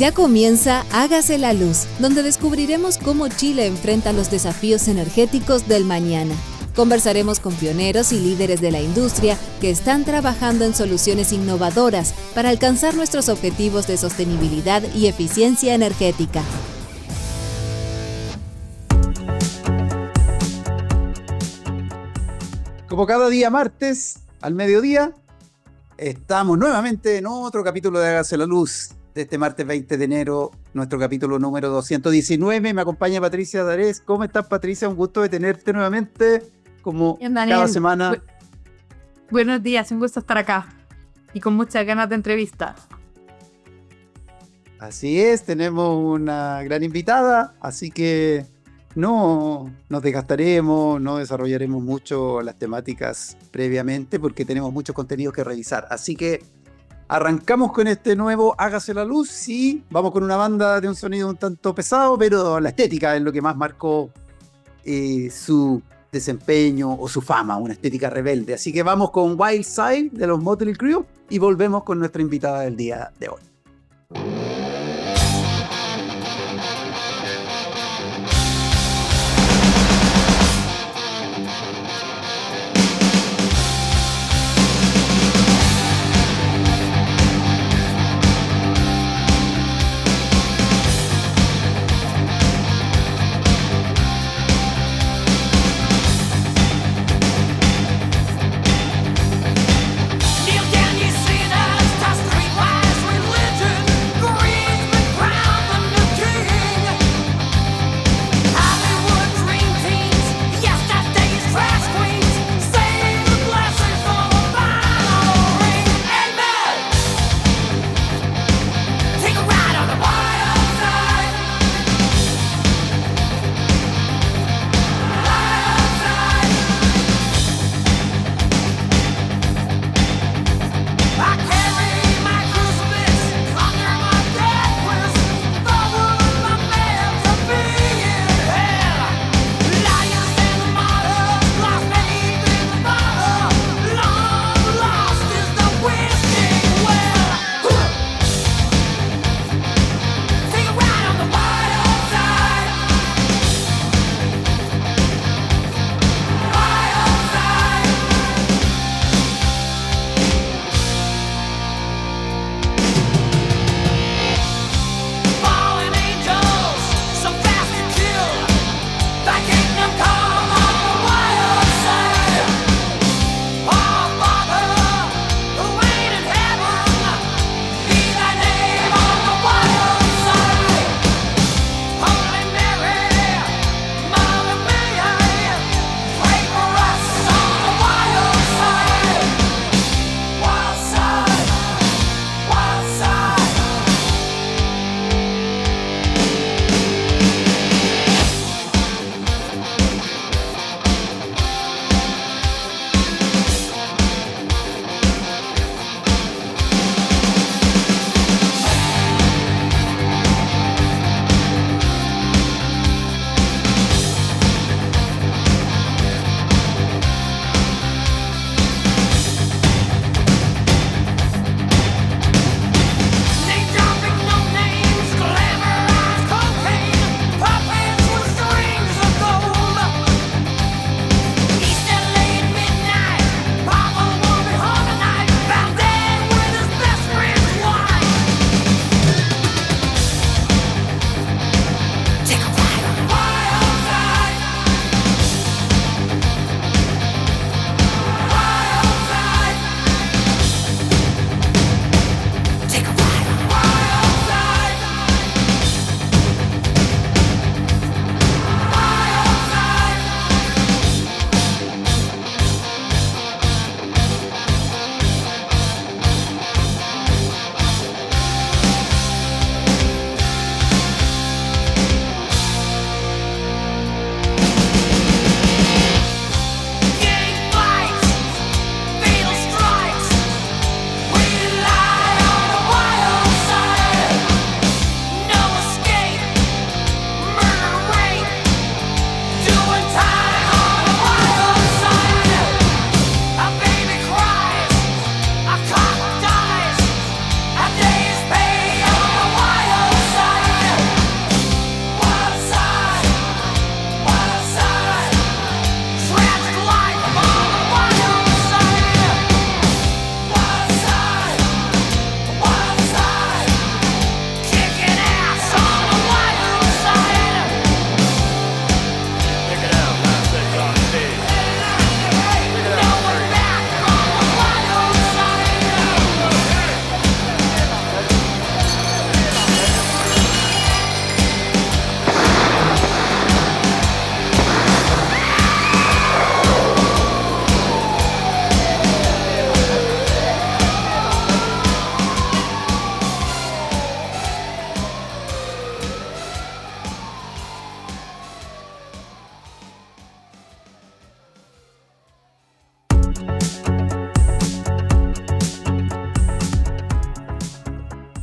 Ya comienza Hágase la Luz, donde descubriremos cómo Chile enfrenta los desafíos energéticos del mañana. Conversaremos con pioneros y líderes de la industria que están trabajando en soluciones innovadoras para alcanzar nuestros objetivos de sostenibilidad y eficiencia energética. Como cada día martes, al mediodía, estamos nuevamente en otro capítulo de Hágase la Luz. De este martes 20 de enero, nuestro capítulo número 219. Me acompaña Patricia Darés. ¿Cómo estás, Patricia? Un gusto de tenerte nuevamente, como cada semana. Buenos días, un gusto estar acá y con muchas ganas de entrevista. Así es, tenemos una gran invitada, así que no nos desgastaremos, no desarrollaremos mucho las temáticas previamente porque tenemos muchos contenidos que revisar. Así que arrancamos con este nuevo Hágase la Luz y vamos con una banda de un sonido un tanto pesado, pero la estética es lo que más marcó su desempeño o su fama, una estética rebelde. Así que vamos con Wild Side de los Mötley Crüe y volvemos con nuestra invitada del día de hoy. Neil, can you see the streetwise religion?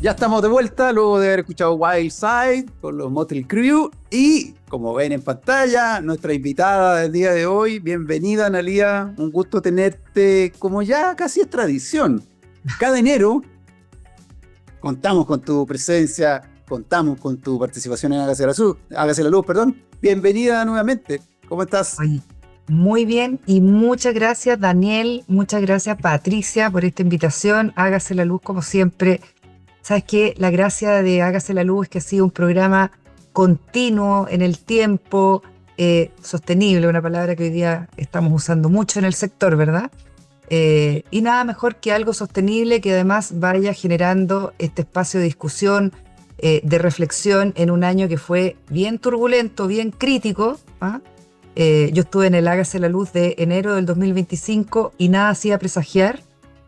Ya estamos de vuelta luego de haber escuchado Wild Side con los Motley Crue y, como ven en pantalla, nuestra invitada del día de hoy. Bienvenida, Analía. Un gusto tenerte, como ya casi es tradición. Cada enero contamos con tu presencia, contamos con tu participación en Hágase la Luz. Bienvenida nuevamente. ¿Cómo estás? Oye, muy bien y muchas gracias, Daniel, muchas gracias, Patricia, por esta invitación. Hágase la Luz, como siempre. ¿Sabes qué? La gracia de Hágase la Luz es que ha sido un programa continuo en el tiempo, sostenible, una palabra que hoy día estamos usando mucho en el sector, ¿verdad? Y nada mejor que algo sostenible que además vaya generando este espacio de discusión, de reflexión en un año que fue bien turbulento, bien crítico. Yo estuve en el Hágase la Luz de enero del 2025 y nada hacía presagiar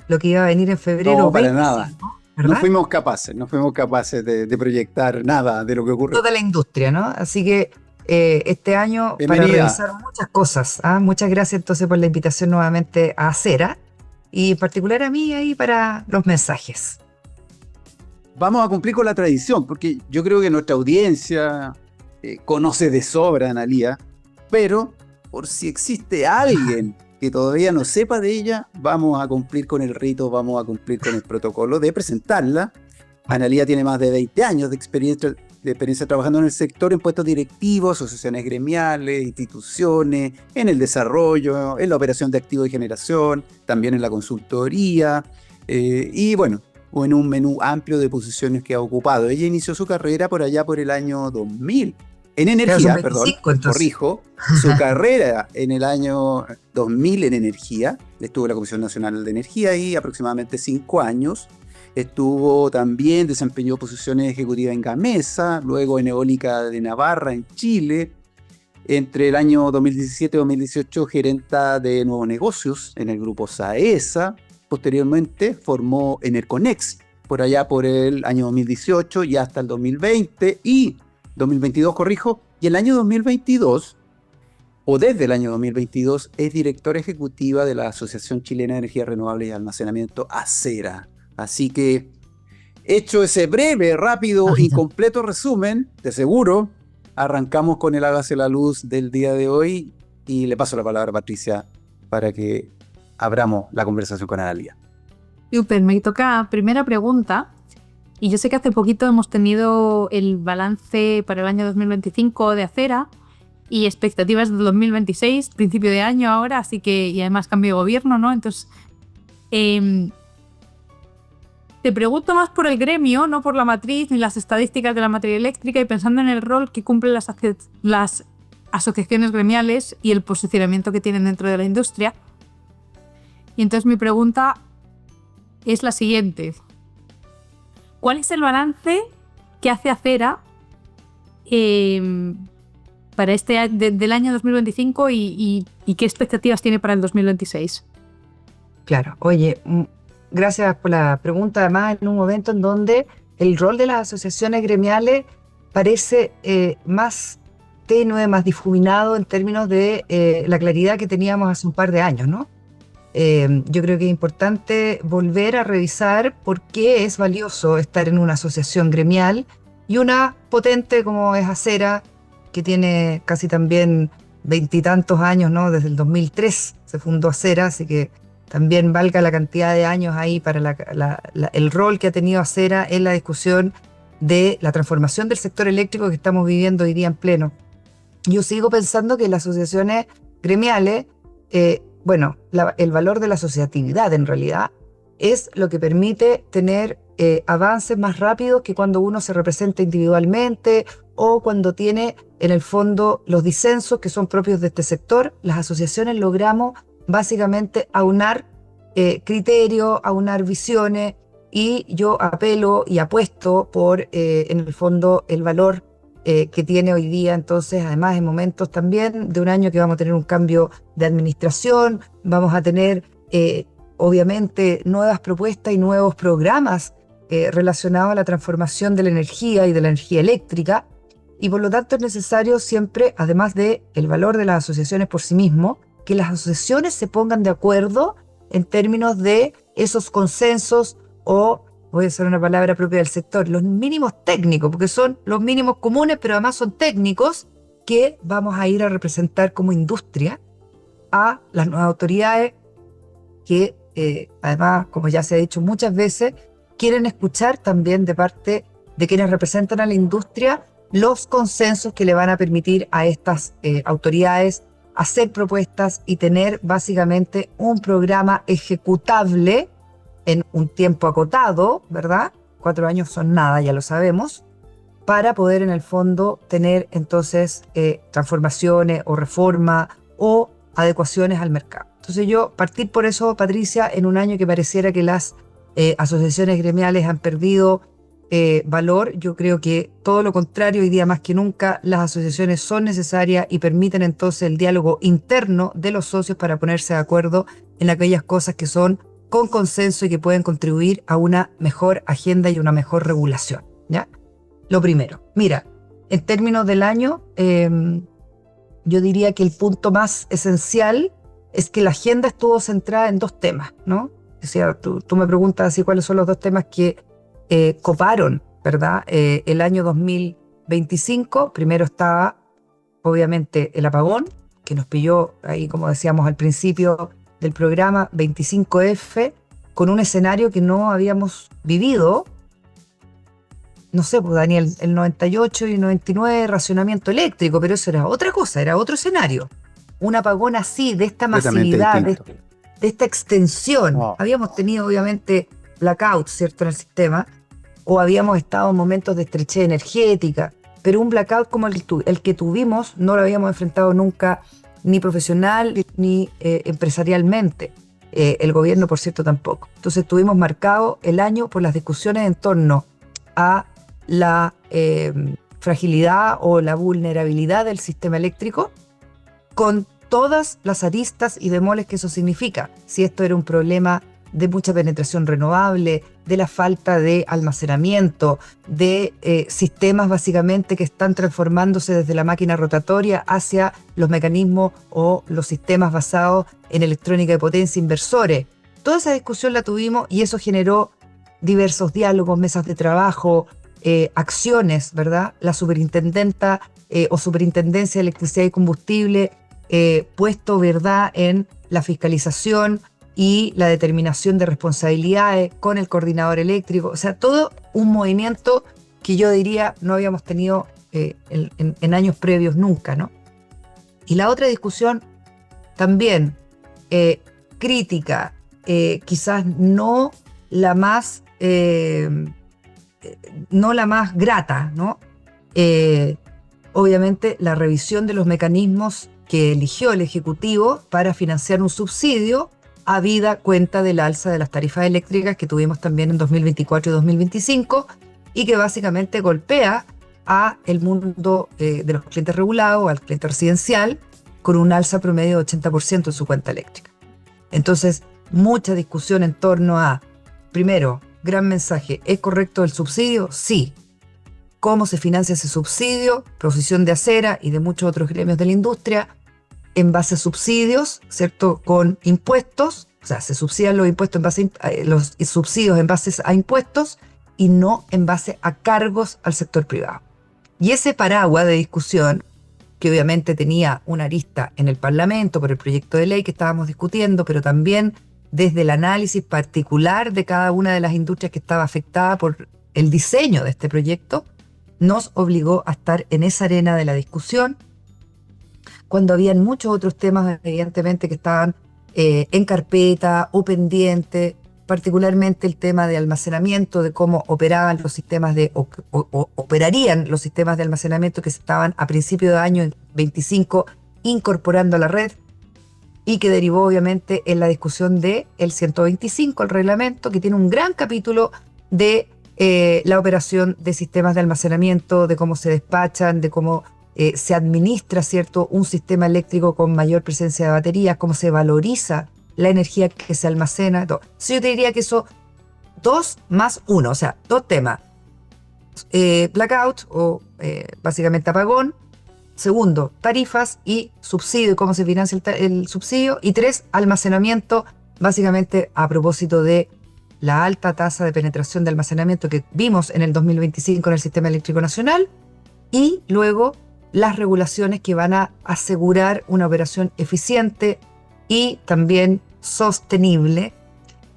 lo que iba a venir en febrero. No, para 25, nada. ¿verdad? No fuimos capaces de proyectar nada de lo que ocurre. Toda la industria, ¿no? Así que este año Bienvenida. para revisar muchas cosas. Muchas gracias entonces por la invitación nuevamente a Acera y en particular a mí ahí para los mensajes. Vamos a cumplir con la tradición, porque yo creo que nuestra audiencia conoce de sobra a Analía, pero por si existe alguien que todavía no sepa de ella, vamos a cumplir con el rito, vamos a cumplir con el protocolo de presentarla. Analía tiene más de 20 años de experiencia trabajando en el sector en puestos directivos, asociaciones gremiales, instituciones, en el desarrollo, en la operación de activos de generación, también en la consultoría, y bueno, o en un menú amplio de posiciones que ha ocupado. Ella inició su carrera por allá por el año 2000, en energía, Claro, son 25, entonces. corrijo, su carrera en el año 2000 en energía, estuvo en la Comisión Nacional de Energía ahí aproximadamente 5 años, desempeñó posiciones ejecutivas en Gamesa, luego en Eólica de Navarra en Chile, entre el año 2017 y 2018 gerenta de nuevos negocios en el grupo Saesa. Posteriormente formó Enerconex, por allá por el año 2018 y hasta el 2020 y 2022, corrijo, y el año 2022, o desde el año 2022, es directora ejecutiva de la Asociación Chilena de Energía Renovable y Almacenamiento, ACERA. Así que, hecho ese breve, rápido y completo resumen, de seguro, arrancamos con el Hágase la Luz del día de hoy y le paso la palabra a Patricia para que abramos la conversación con Analía. Super, me toca primera pregunta. Y yo sé que hace poquito hemos tenido el balance para el año 2025 de Acera y expectativas del 2026, principio de año ahora, así que, y además cambio de gobierno, ¿no? Entonces, te pregunto más por el gremio, no por la matriz ni las estadísticas de la materia eléctrica, y pensando en el rol que cumplen las asociaciones gremiales y el posicionamiento que tienen dentro de la industria. Y entonces mi pregunta es la siguiente. ¿Cuál es el balance que hace Acera para del año 2025 y qué expectativas tiene para el 2026? Claro, oye, gracias por la pregunta, además en un momento en donde el rol de las asociaciones gremiales parece más tenue, más difuminado en términos de la claridad que teníamos hace un par de años, ¿no? Yo creo que es importante volver a revisar por qué es valioso estar en una asociación gremial y una potente como es Acera, que tiene casi también 20 y tantos años, ¿no? Desde el 2003 se fundó Acera, así que también valga la cantidad de años ahí para el rol que ha tenido Acera en la discusión de la transformación del sector eléctrico que estamos viviendo hoy día en pleno. Yo sigo pensando que las asociaciones gremiales, el valor de la asociatividad en realidad es lo que permite tener avances más rápidos que cuando uno se representa individualmente o cuando tiene en el fondo los disensos que son propios de este sector. Las asociaciones logramos básicamente aunar criterios, aunar visiones, y yo apelo y apuesto por en el fondo el valor que tiene hoy día. Entonces, además en momentos también de un año que vamos a tener un cambio de administración, vamos a tener obviamente nuevas propuestas y nuevos programas relacionados a la transformación de la energía y de la energía eléctrica, y por lo tanto es necesario siempre, además de el valor de las asociaciones por sí mismo, que las asociaciones se pongan de acuerdo en términos de esos consensos o voy a usar una palabra propia del sector, los mínimos técnicos, porque son los mínimos comunes, pero además son técnicos que vamos a ir a representar como industria a las nuevas autoridades que, además, como ya se ha dicho muchas veces, quieren escuchar también de parte de quienes representan a la industria los consensos que le van a permitir a estas autoridades hacer propuestas y tener básicamente un programa ejecutable en un tiempo acotado, ¿verdad? 4 años son nada, ya lo sabemos, para poder en el fondo tener entonces transformaciones o reforma o adecuaciones al mercado. Entonces yo partir por eso, Patricia, en un año que pareciera que las asociaciones gremiales han perdido valor, yo creo que todo lo contrario, hoy día más que nunca las asociaciones son necesarias y permiten entonces el diálogo interno de los socios para ponerse de acuerdo en aquellas cosas que son con consenso y que pueden contribuir a una mejor agenda y una mejor regulación, ¿ya? Lo primero, mira, en términos del año, yo diría que el punto más esencial es que la agenda estuvo centrada en 2 temas, ¿no? O sea, tú me preguntas así cuáles son los 2 temas que coparon, ¿verdad? El año 2025, primero estaba obviamente el apagón, que nos pilló ahí, como decíamos al principio del programa, 25F, con un escenario que no habíamos vivido. No sé, pues Daniel, el 98 y 99, racionamiento eléctrico, pero eso era otra cosa, era otro escenario. Un apagón así, de esta masividad, de esta extensión. Wow. Habíamos tenido obviamente blackouts, ¿cierto?, en el sistema, o habíamos estado en momentos de estrechez energética, pero un blackout como el que tuvimos no lo habíamos enfrentado nunca, ni profesional ni empresarialmente. El gobierno, por cierto, tampoco. Entonces tuvimos marcado el año por las discusiones en torno a la fragilidad o la vulnerabilidad del sistema eléctrico, con todas las aristas y bemoles que eso significa. Si esto era un problema de mucha penetración renovable, de la falta de almacenamiento, de sistemas básicamente que están transformándose desde la máquina rotatoria hacia los mecanismos o los sistemas basados en electrónica de potencia inversores. Toda esa discusión la tuvimos y eso generó diversos diálogos, mesas de trabajo, acciones, ¿verdad? La superintendenta o superintendencia de electricidad y combustible puesto, ¿verdad?, en la fiscalización y la determinación de responsabilidades con el coordinador eléctrico. O sea, todo un movimiento que yo diría no habíamos tenido en años previos nunca, ¿no? Y la otra discusión también crítica, quizás no la más grata, ¿no? Obviamente la revisión de los mecanismos que eligió el Ejecutivo para financiar un subsidio habida cuenta del alza de las tarifas eléctricas que tuvimos también en 2024 y 2025 y que básicamente golpea a el mundo de los clientes regulados, al cliente residencial, con un alza promedio de 80% en su cuenta eléctrica. Entonces, mucha discusión en torno a, primero, gran mensaje, ¿es correcto el subsidio? Sí. ¿Cómo se financia ese subsidio? Posición de Acera y de muchos otros gremios de la industria, en base a subsidios, ¿cierto?, con impuestos, o sea, se subsidian los impuestos los subsidios en base a impuestos y no en base a cargos al sector privado. Y ese paraguas de discusión, que obviamente tenía una arista en el Parlamento por el proyecto de ley que estábamos discutiendo, pero también desde el análisis particular de cada una de las industrias que estaba afectada por el diseño de este proyecto, nos obligó a estar en esa arena de la discusión, cuando habían muchos otros temas, evidentemente, que estaban en carpeta o pendiente, particularmente el tema de almacenamiento, de cómo operaban los sistemas operarían los sistemas de almacenamiento que se estaban a principio de año 25 incorporando a la red y que derivó obviamente en la discusión del 125, el reglamento, que tiene un gran capítulo de la operación de sistemas de almacenamiento, de cómo se despachan, de cómo se administra, ¿cierto?, un sistema eléctrico con mayor presencia de baterías, cómo se valoriza la energía que se almacena. Entonces yo te diría que eso, 2 más 1, o sea, 2 temas. Blackout o básicamente apagón. Segundo, tarifas y subsidio, cómo se financia el subsidio. Y 3, almacenamiento, básicamente a propósito de la alta tasa de penetración de almacenamiento que vimos en el 2025 en el Sistema Eléctrico Nacional, y luego las regulaciones que van a asegurar una operación eficiente y también sostenible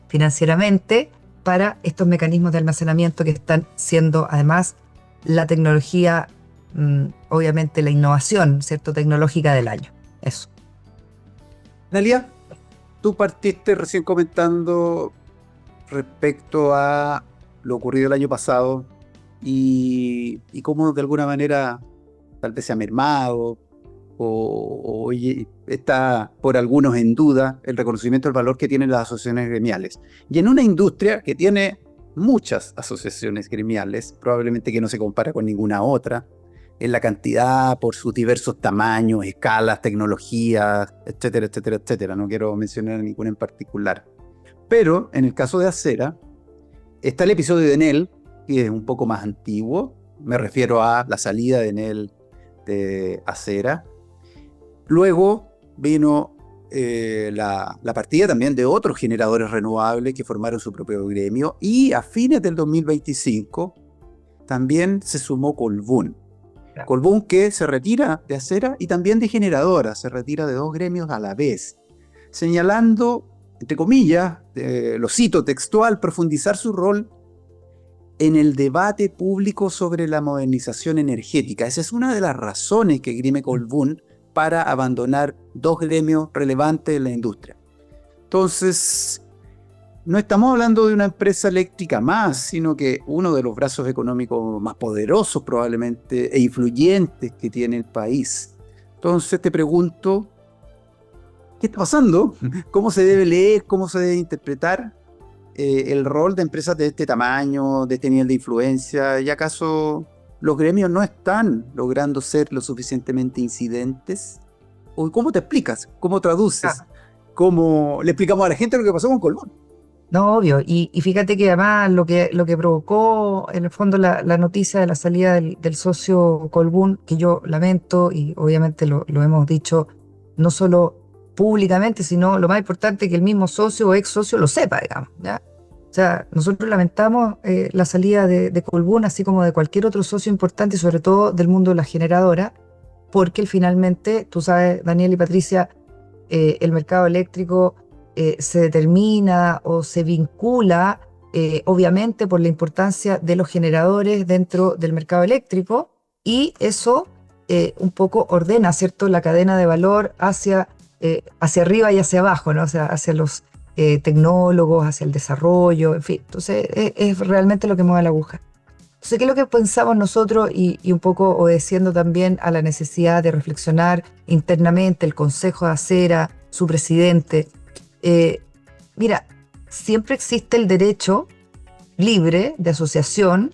financieramente para estos mecanismos de almacenamiento que están siendo además la tecnología, obviamente la innovación, ¿cierto?, tecnológica del año. Eso. Dalia, tú partiste recién comentando respecto a lo ocurrido el año pasado y cómo de alguna manera tal vez se ha mermado o está por algunos en duda el reconocimiento del valor que tienen las asociaciones gremiales. Y en una industria que tiene muchas asociaciones gremiales, probablemente que no se compara con ninguna otra, en la cantidad, por sus diversos tamaños, escalas, tecnologías, etcétera, etcétera, etcétera. No quiero mencionar ninguna en particular. Pero en el caso de Acera, está el episodio de Enel, que es un poco más antiguo. Me refiero a la salida de Enel de Acera. Luego vino la partida también de otros generadores renovables que formaron su propio gremio. Y a fines del 2025 también se sumó Colbún. Colbún, que se retira de Acera y también de generadora, se retira de dos gremios a la vez, señalando, entre comillas, lo cito textual, profundizar su rol en el debate público sobre la modernización energética. Esa es una de las razones que grime Colbún para abandonar dos gremios relevantes en la industria. Entonces, no estamos hablando de una empresa eléctrica más, sino que uno de los brazos económicos más poderosos probablemente e influyentes que tiene el país. Entonces te pregunto, ¿qué está pasando? ¿Cómo se debe leer? ¿Cómo se debe interpretar el rol de empresas de este tamaño, de este nivel de influencia? ¿Y acaso los gremios no están logrando ser lo suficientemente incidentes? ¿O cómo te explicas? ¿Cómo traduces? ¿Cómo le explicamos a la gente lo que pasó con Colbún? No, obvio. Y fíjate que además lo que provocó en el fondo la noticia de la salida del socio Colbún, que yo lamento y obviamente lo hemos dicho no solo públicamente, sino lo más importante, que el mismo socio o ex socio lo sepa, digamos, ¿ya? O sea, nosotros lamentamos la salida de Colbún, así como de cualquier otro socio importante, y sobre todo del mundo de la generadora, porque finalmente, tú sabes, Daniel y Patricia, el mercado eléctrico se determina o se vincula, obviamente, por la importancia de los generadores dentro del mercado eléctrico, y eso un poco ordena, ¿cierto?, la cadena de valor hacia arriba y hacia abajo, ¿no? O sea, hacia los tecnólogos, hacia el desarrollo, en fin. Entonces, es realmente lo que mueve la aguja. Entonces, ¿qué es lo que pensamos nosotros? Y un poco obedeciendo también a la necesidad de reflexionar internamente, el Consejo de Acera, su presidente. Mira, siempre existe el derecho libre de asociación,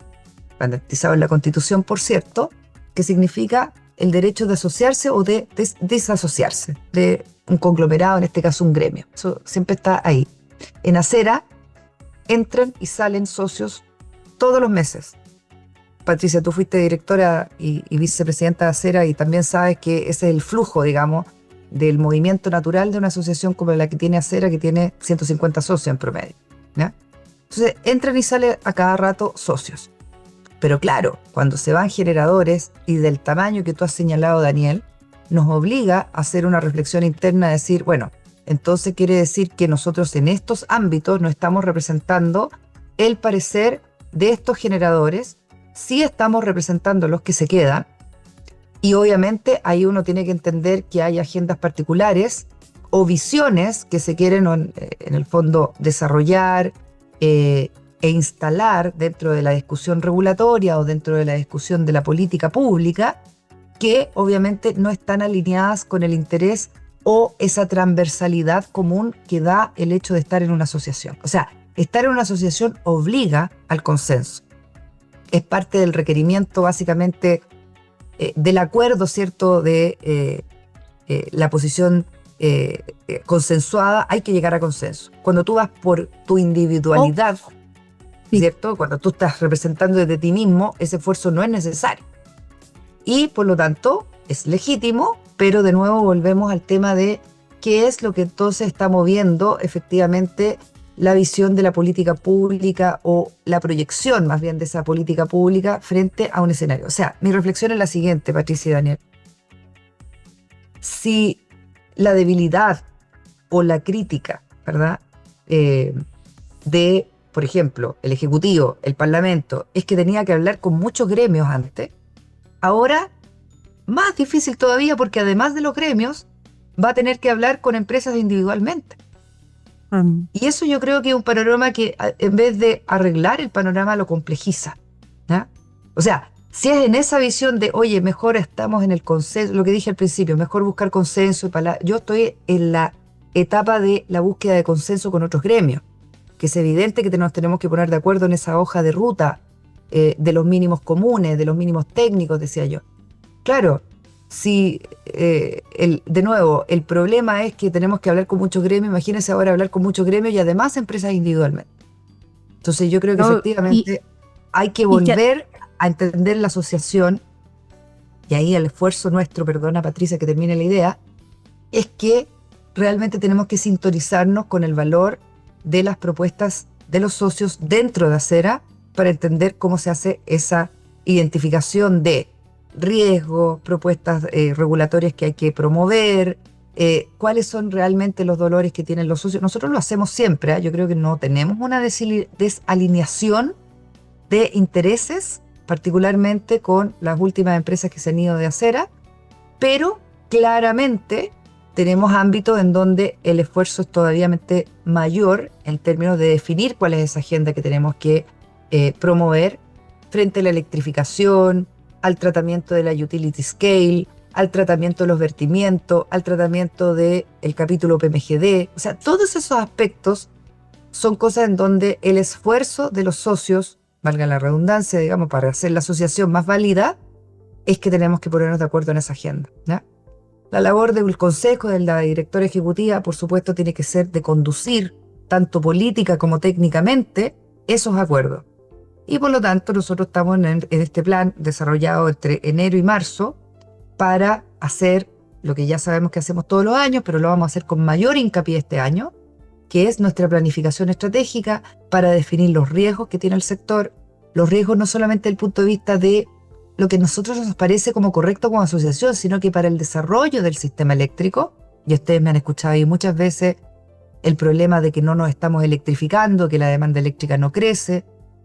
garantizado en la Constitución, por cierto, que significa el derecho de asociarse o de desasociarse de un conglomerado, en este caso un gremio. Eso siempre está ahí. En Acera entran y salen socios todos los meses. Patricia, tú fuiste directora y vicepresidenta de Acera y también sabes que ese es el flujo, digamos, del movimiento natural de una asociación como la que tiene Acera, que tiene 150 socios en promedio, ¿ya? Entonces entran y salen a cada rato socios. Pero claro, cuando se van generadores y del tamaño que tú has señalado, Daniel, nos obliga a hacer una reflexión interna, a decir, bueno, entonces quiere decir que nosotros en estos ámbitos no estamos representando el parecer de estos generadores, sí estamos representando los que se quedan. Y obviamente ahí uno tiene que entender que hay agendas particulares o visiones que se quieren en el fondo desarrollar e instalar dentro de la discusión regulatoria o dentro de la discusión de la política pública, que obviamente no están alineadas con el interés o esa transversalidad común que da el hecho de estar en una asociación. O sea, estar en una asociación obliga al consenso. Es parte del requerimiento básicamente del acuerdo, ¿cierto?, de la posición consensuada. Hay que llegar a consenso. Cuando tú vas por tu individualidad, ¿cierto?, cuando tú estás representando desde ti mismo, ese esfuerzo no es necesario. Y por lo tanto es legítimo, pero de nuevo volvemos al tema de qué es lo que entonces está moviendo efectivamente la visión de la política pública o la proyección más bien de esa política pública frente a un escenario. O sea, mi reflexión es la siguiente, Patricia y Daniel. Si la debilidad o la crítica, ¿verdad? De, por ejemplo, el Ejecutivo, el Parlamento, es que tenía que hablar con muchos gremios antes, ahora más difícil todavía porque además de los gremios va a tener que hablar con empresas individualmente. Y eso yo creo que es un panorama que en vez de arreglar el panorama lo complejiza, ¿ya? O sea, si es en esa visión de, oye, mejor estamos en el consenso, lo que dije al principio, mejor buscar consenso, yo estoy en la etapa de la búsqueda de consenso con otros gremios, que es evidente que nos tenemos que poner de acuerdo en esa hoja de ruta de los mínimos comunes, de los mínimos técnicos, decía yo. Claro, si de nuevo el problema es que tenemos que hablar con muchos gremios, imagínense ahora hablar con muchos gremios y además empresas individualmente. Entonces yo creo que efectivamente hay que volver a entender la asociación, y ahí el esfuerzo nuestro, perdona Patricia que termine la idea, es que realmente tenemos que sintonizarnos con el valor de las propuestas de los socios dentro de Acera para entender cómo se hace esa identificación de riesgos, propuestas regulatorias que hay que promover, cuáles son realmente los dolores que tienen los socios. Nosotros lo hacemos siempre, ¿eh? Yo creo que no tenemos una desalineación de intereses, particularmente con las últimas empresas que se han ido de Acera, pero claramente tenemos ámbitos en donde el esfuerzo es todavía mayor en términos de definir cuál es esa agenda que tenemos que promover frente a la electrificación, al tratamiento de la utility scale, al tratamiento de los vertimientos, al tratamiento del capítulo PMGD. O sea, todos esos aspectos son cosas en donde el esfuerzo de los socios, valga la redundancia, digamos, para hacer la asociación más válida, es que tenemos que ponernos de acuerdo en esa agenda, ¿ya? La labor del consejo, de la directora ejecutiva, por supuesto, tiene que ser de conducir, tanto política como técnicamente, esos acuerdos. Y por lo tanto, nosotros estamos en este plan desarrollado entre enero y marzo para hacer lo que ya sabemos que hacemos todos los años, pero lo vamos a hacer con mayor hincapié este año, que es nuestra planificación estratégica para definir los riesgos que tiene el sector, los riesgos no solamente desde el punto de vista de lo que a nosotros nos parece como correcto como asociación, sino que para el desarrollo del sistema eléctrico, y ustedes me han escuchado ahí muchas veces el problema de que no nos estamos electrificando, que la demanda eléctrica no crece,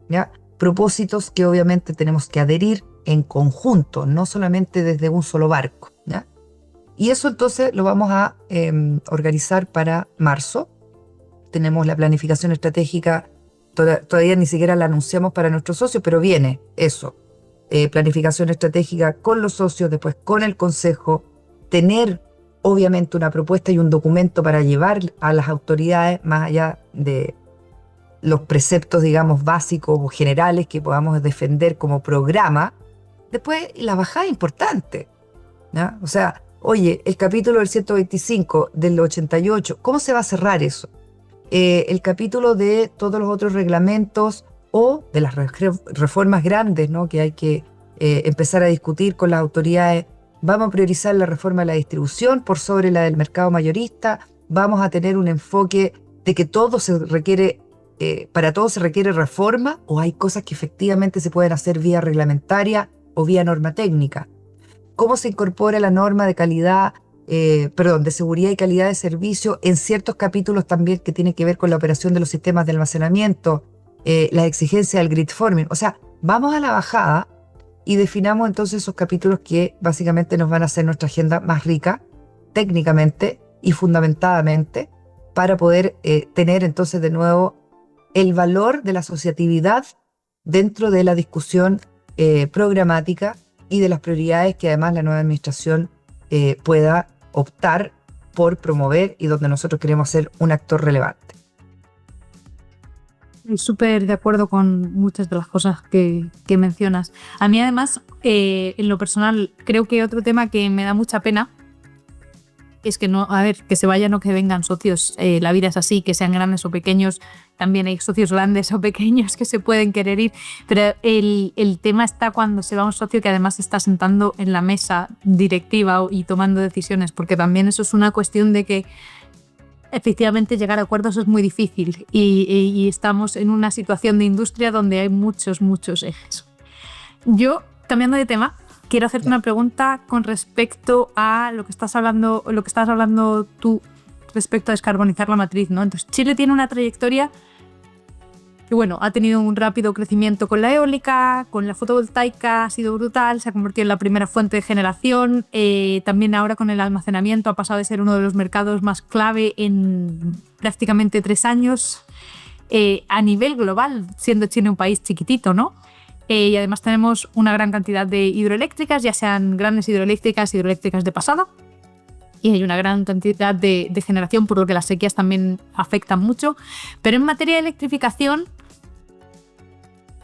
¿ya? Propósitos que obviamente tenemos que adherir en conjunto, no solamente desde un solo barco, ¿ya? Y eso entonces lo vamos a organizar para marzo. Tenemos la planificación estratégica, todavía ni siquiera la anunciamos para nuestros socios, pero viene eso. Planificación estratégica con los socios, después con el consejo, tener obviamente una propuesta y un documento para llevar a las autoridades más allá de los preceptos, digamos, básicos o generales que podamos defender como programa. Después, la bajada importante, ¿no? O sea, oye, el capítulo del 125, del 88, ¿cómo se va a cerrar eso? El capítulo de todos los otros reglamentos o de las reformas grandes, ¿no? Que hay que empezar a discutir con las autoridades. Vamos a priorizar la reforma de la distribución por sobre la del mercado mayorista. Vamos a tener un enfoque de que todo se requiere, para todo se requiere reforma, o hay cosas que efectivamente se pueden hacer vía reglamentaria o vía norma técnica. ¿Cómo se incorpora la norma de calidad, de seguridad y calidad de servicio en ciertos capítulos también que tienen que ver con la operación de los sistemas de almacenamiento? La exigencia del grid forming. O sea, vamos a la bajada y definamos entonces esos capítulos que básicamente nos van a hacer nuestra agenda más rica técnicamente y fundamentadamente para poder tener entonces de nuevo el valor de la asociatividad dentro de la discusión programática y de las prioridades que además la nueva administración pueda optar por promover y donde nosotros queremos ser un actor relevante. Estoy súper de acuerdo con muchas de las cosas que mencionas. A mí además, en lo personal, creo que otro tema que me da mucha pena es que no, a ver, que se vayan o que vengan socios. La vida es así, que sean grandes o pequeños. También hay socios grandes o pequeños que se pueden querer ir. Pero el tema está cuando se va un socio que además está sentando en la mesa directiva y tomando decisiones, porque también eso es una cuestión de que efectivamente llegar a acuerdos es muy difícil y estamos en una situación de industria donde hay muchos ejes. Yo, cambiando de tema, quiero hacerte una pregunta con respecto a lo que estás hablando tú respecto a descarbonizar la matriz, ¿no? Entonces, Chile tiene una trayectoria que, bueno, ha tenido un rápido crecimiento con la eólica, con la fotovoltaica, ha sido brutal, se ha convertido en la primera fuente de generación, también ahora con el almacenamiento ha pasado de ser uno de los mercados más clave en prácticamente 3 años, a nivel global, siendo Chile un país chiquitito, ¿no? Y además tenemos una gran cantidad de hidroeléctricas, ya sean grandes hidroeléctricas de pasada, y hay una gran cantidad de generación, por lo que las sequías también afectan mucho. Pero en materia de electrificación,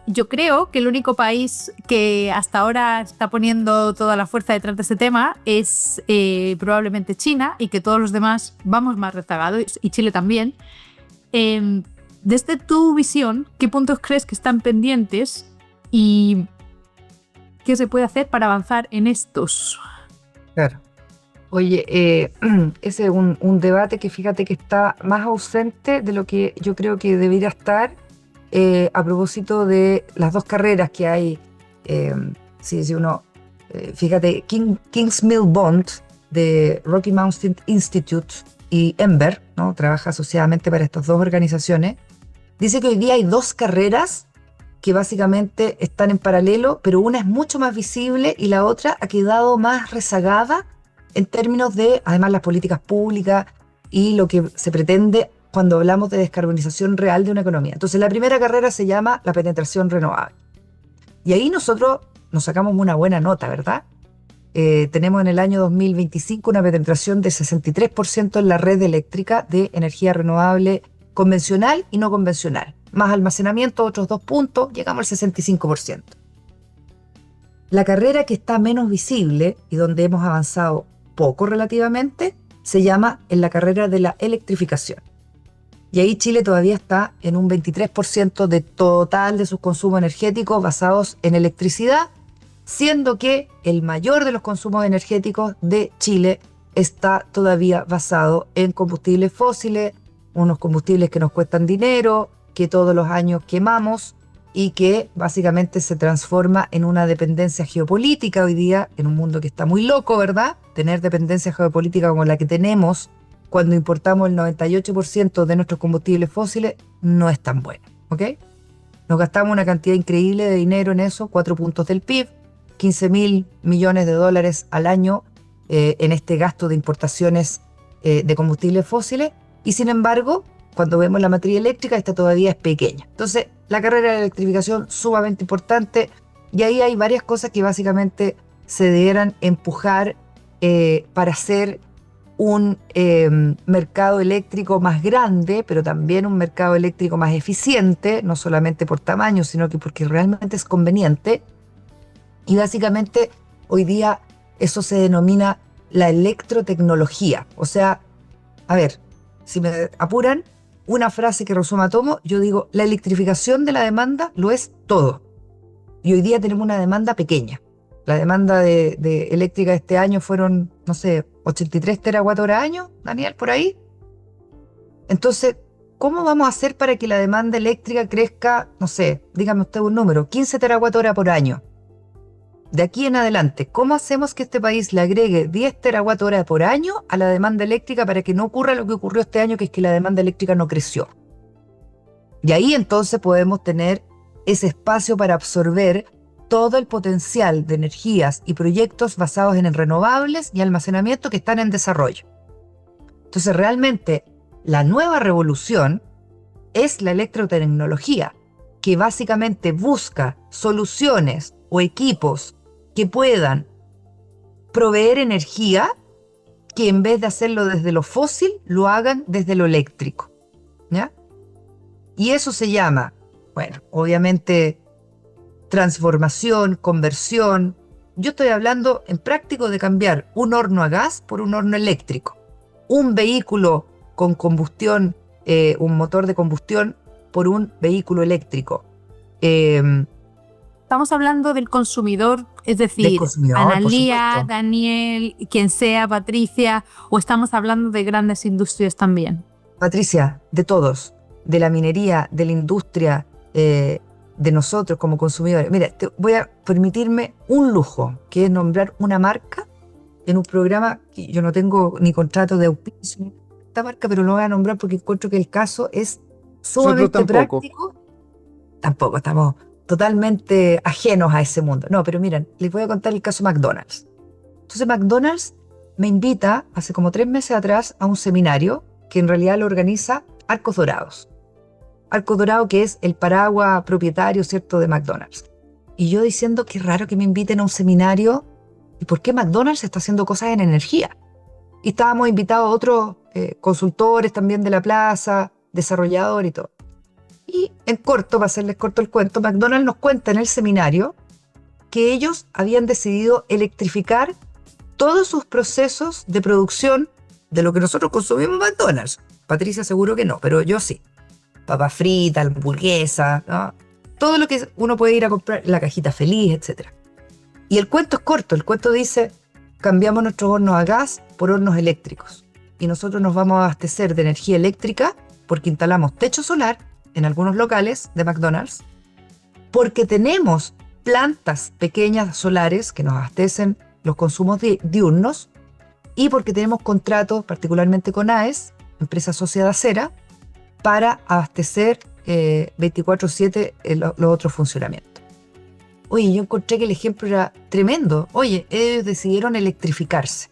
yo creo que el único país que hasta ahora está poniendo toda la fuerza detrás de este tema es probablemente China, y que todos los demás vamos más rezagados, y Chile también. Desde tu visión, ¿qué puntos crees que están pendientes y qué se puede hacer para avanzar en estos? Claro. Oye, ese es un debate que fíjate que está más ausente de lo que yo creo que debería estar, a propósito de las dos carreras que hay. Si uno, fíjate, Kings Mill Bond de Rocky Mountain Institute y Ember, ¿no? Trabaja asociadamente para estas dos organizaciones, dice que hoy día hay 2 carreras que básicamente están en paralelo, pero una es mucho más visible y la otra ha quedado más rezagada en términos de, además, las políticas públicas y lo que se pretende cuando hablamos de descarbonización real de una economía. Entonces, la primera carrera se llama la penetración renovable. Y ahí nosotros nos sacamos una buena nota, ¿verdad? Tenemos en el año 2025 una penetración de 63% en la red eléctrica de energía renovable convencional y no convencional. Más almacenamiento, otros 2 puntos, llegamos al 65%. La carrera que está menos visible y donde hemos avanzado poco relativamente se llama en la carrera de la electrificación. Y ahí Chile todavía está en un 23% de total de sus consumos energéticos basados en electricidad, siendo que el mayor de los consumos energéticos de Chile está todavía basado en combustibles fósiles, unos combustibles que nos cuestan dinero, que todos los años quemamos y que básicamente se transforma en una dependencia geopolítica hoy día, en un mundo que está muy loco, ¿verdad? Tener dependencia geopolítica como la que tenemos cuando importamos el 98% de nuestros combustibles fósiles no es tan bueno, ¿ok? Nos gastamos una cantidad increíble de dinero en eso, 4 puntos del PIB, 15.000 millones de dólares al año en este gasto de importaciones de combustibles fósiles, y sin embargo, cuando vemos la matriz eléctrica, esta todavía es pequeña. Entonces, la carrera de la electrificación sumamente importante, y ahí hay varias cosas que básicamente se debieran empujar para hacer un mercado eléctrico más grande, pero también un mercado eléctrico más eficiente, no solamente por tamaño, sino que porque realmente es conveniente. Y básicamente hoy día eso se denomina la electrotecnología. O sea, a ver, si me apuran, una frase que resuma todo, yo digo, la electrificación de la demanda lo es todo. Y hoy día tenemos una demanda pequeña. La demanda de eléctrica de este año fueron, no sé, 83 terawatt-hora año, Daniel, por ahí. Entonces, ¿cómo vamos a hacer para que la demanda eléctrica crezca, no sé, dígame usted un número, 15 terawatt-hora por año? De aquí en adelante, ¿cómo hacemos que este país le agregue 10 terawatt-hora por año a la demanda eléctrica para que no ocurra lo que ocurrió este año, que es que la demanda eléctrica no creció? Y ahí entonces podemos tener ese espacio para absorber todo el potencial de energías y proyectos basados en renovables y almacenamiento que están en desarrollo. Entonces, realmente, la nueva revolución es la electrotecnología, que básicamente busca soluciones o equipos que puedan proveer energía, que en vez de hacerlo desde lo fósil, lo hagan desde lo eléctrico, ¿ya? Y eso se llama, bueno, obviamente, transformación, conversión. Yo estoy hablando en práctico de cambiar un horno a gas por un horno eléctrico, un vehículo con combustión, un motor de combustión por un vehículo eléctrico. Estamos hablando del consumidor, es decir, Analía, Daniel, quien sea, Patricia, o estamos hablando de grandes industrias también. Patricia, de todos, de la minería, de la industria, de nosotros como consumidores. Mira, voy a permitirme un lujo, que es nombrar una marca en un programa que yo no tengo ni contrato de auspicio, esta marca, pero lo voy a nombrar porque encuentro que el caso es sumamente práctico. Tampoco, estamos totalmente ajenos a ese mundo. No, pero miren, les voy a contar el caso McDonald's. Entonces McDonald's me invita hace como 3 meses atrás a un seminario que en realidad lo organiza Arcos Dorados. Arcos Dorados, que es el paraguas propietario, ¿cierto?, de McDonald's. Y yo diciendo, qué raro que me inviten a un seminario, ¿y por qué McDonald's está haciendo cosas en energía? Y estábamos invitados a otros consultores también de la plaza, desarrolladores y todo. Y en corto, para hacerles corto el cuento, McDonald's nos cuenta en el seminario que ellos habían decidido electrificar todos sus procesos de producción de lo que nosotros consumimos en McDonald's. Patricia seguro que no, pero yo sí. Papas fritas, hamburguesa, ¿no? Todo lo que uno puede ir a comprar, la cajita feliz, etc. Y el cuento es corto. El cuento dice, cambiamos nuestros hornos a gas por hornos eléctricos. Y nosotros nos vamos a abastecer de energía eléctrica porque instalamos techo solar en algunos locales de McDonald's, porque tenemos plantas pequeñas solares que nos abastecen los consumos diurnos, y porque tenemos contratos, particularmente con AES, empresa asociada a Cera, para abastecer 24/7 los otros funcionamientos. Oye, yo encontré que el ejemplo era tremendo. Oye, ellos decidieron electrificarse.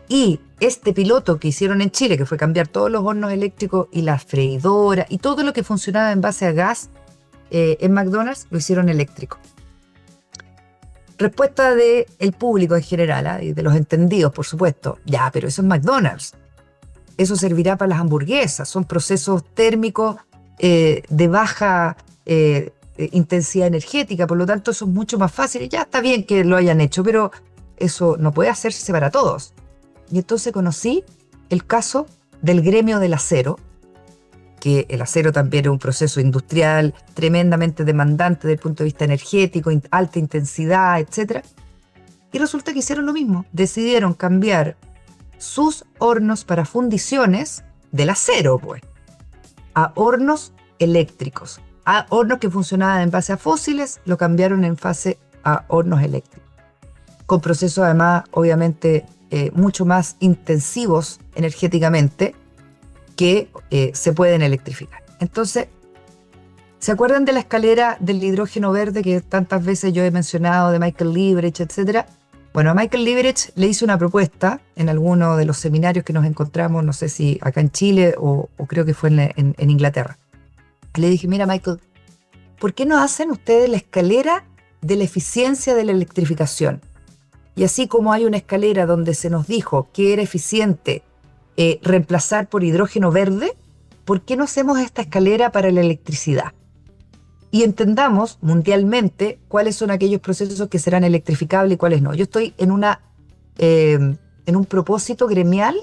Y este piloto que hicieron en Chile, que fue cambiar todos los hornos eléctricos y las freidoras y todo lo que funcionaba en base a gas en McDonald's, lo hicieron eléctrico. Respuesta del público en general, y de los entendidos, por supuesto. Ya, pero eso es McDonald's. Eso servirá para las hamburguesas. Son procesos térmicos de baja intensidad energética, por lo tanto eso es mucho más fácil. Ya está bien que lo hayan hecho, pero eso no puede hacerse para todos. Y entonces conocí el caso del gremio del acero, que el acero también es un proceso industrial tremendamente demandante desde el punto de vista energético, alta intensidad, etc. Y resulta que hicieron lo mismo. Decidieron cambiar sus hornos para fundiciones del acero, pues, a hornos eléctricos. A hornos que funcionaban en base a fósiles, lo cambiaron en fase a hornos eléctricos. Con procesos además, obviamente, mucho más intensivos energéticamente que se pueden electrificar. Entonces, ¿se acuerdan de la escalera del hidrógeno verde que tantas veces yo he mencionado, de Michael Liebrecht, etcétera? Bueno, a Michael Liebrecht le hice una propuesta en alguno de los seminarios que nos encontramos, no sé si acá en Chile o creo que fue en Inglaterra. Le dije, mira Michael, ¿por qué no hacen ustedes la escalera de la eficiencia de la electrificación? Y así como hay una escalera donde se nos dijo que era eficiente reemplazar por hidrógeno verde, ¿por qué no hacemos esta escalera para la electricidad? Y entendamos mundialmente cuáles son aquellos procesos que serán electrificables y cuáles no. Yo estoy en un propósito gremial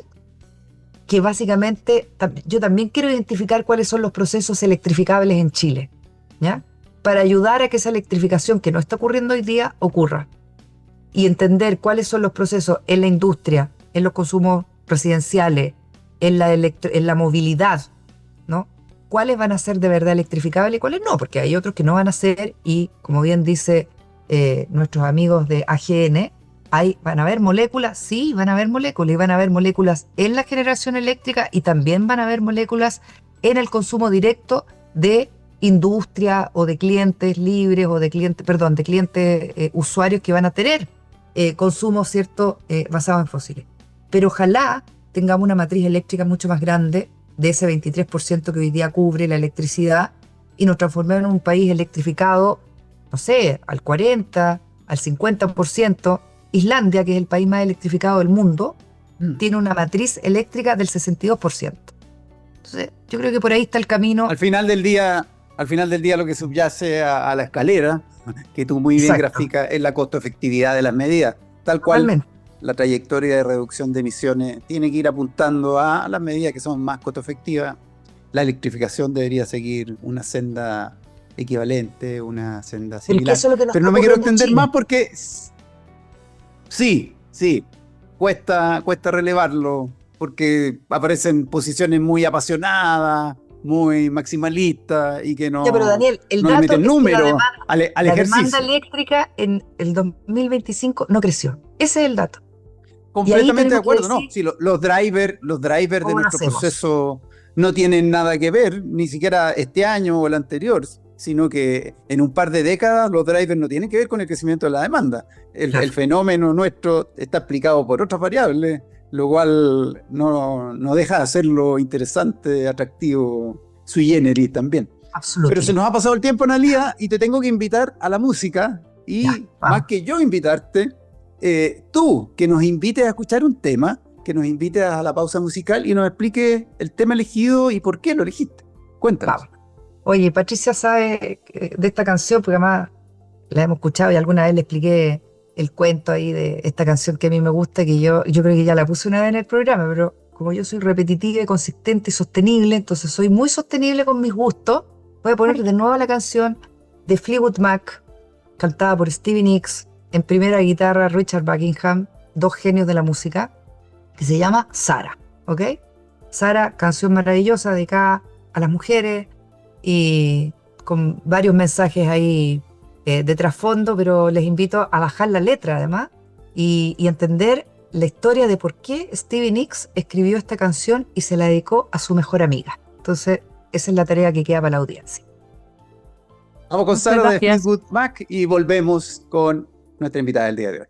que básicamente yo también quiero identificar cuáles son los procesos electrificables en Chile, ¿ya? Para ayudar a que esa electrificación que no está ocurriendo hoy día ocurra. Y entender cuáles son los procesos en la industria, en los consumos residenciales, en la movilidad, ¿no? Cuáles van a ser de verdad electrificables y cuáles no, porque hay otros que no van a ser, y como bien dice nuestros amigos de AGN, van a haber moléculas, sí, van a haber moléculas, y van a haber moléculas en la generación eléctrica y también van a haber moléculas en el consumo directo de industria o de clientes libres o de clientes usuarios que van a tener consumo, ¿cierto?, basado en fósiles. Pero ojalá tengamos una matriz eléctrica mucho más grande de ese 23% que hoy día cubre la electricidad y nos transformemos en un país electrificado, no sé, al 40%, al 50%. Islandia, que es el país más electrificado del mundo, tiene una matriz eléctrica del 62%. Entonces, yo creo que por ahí está el camino. Al final del día lo que subyace a la escalera, que tú muy bien Exacto. graficas, es la costo-efectividad de las medidas. Tal cual, Totalmente. la trayectoria de reducción de emisiones tiene que ir apuntando a las medidas que son más costo-efectivas. La electrificación debería seguir una senda equivalente, una senda similar. Eso es lo que nos Pero no está me quiero ocurriendo en extender Chile. más porque sí, cuesta relevarlo. porque aparecen posiciones muy apasionadas, muy maximalistas y que no, Ya, pero Daniel, el no le dato meten es que número al la demanda ejercicio. eléctrica en el 2025 no creció. Ese es el dato. Completamente de tenemos que acuerdo, ¿no? decir Sí, los drivers de cómo lo nuestro hacemos. proceso no tienen nada que ver, ni siquiera este año o el anterior, sino que en un par de décadas los drivers no tienen que ver con el crecimiento de la demanda. Claro. El fenómeno nuestro está explicado por otras variables, lo cual no deja de hacerlo interesante, atractivo, sui generis también. Pero Absolutamente. se nos ha pasado el tiempo, Analía, y te tengo que invitar a la música. Y Ya, vamos. más que yo invitarte, tú que nos invites a escuchar un tema, que nos invites a la pausa musical y nos expliques el tema elegido y por qué lo elegiste. Cuéntanos. Vamos. Oye, Patricia sabe de esta canción, porque además la hemos escuchado y alguna vez le expliqué el cuento ahí de esta canción que a mí me gusta, que yo creo que ya la puse una vez en el programa, pero como yo soy repetitiva y consistente y sostenible, entonces soy muy sostenible con mis gustos, voy a poner de nuevo la canción de Fleetwood Mac, cantada por Stevie Nicks, en primera guitarra Richard Buckingham, dos genios de la música, que se llama Sara, ¿ok? Sara, canción maravillosa dedicada a las mujeres y con varios mensajes ahí de trasfondo, pero les invito a bajar la letra además y entender la historia de por qué Stevie Nicks escribió esta canción y se la dedicó a su mejor amiga. Entonces, esa es la tarea que queda para la audiencia. Vamos con Muchas Sara de gracias. Fleetwood Mac y volvemos con nuestra invitada del día de hoy.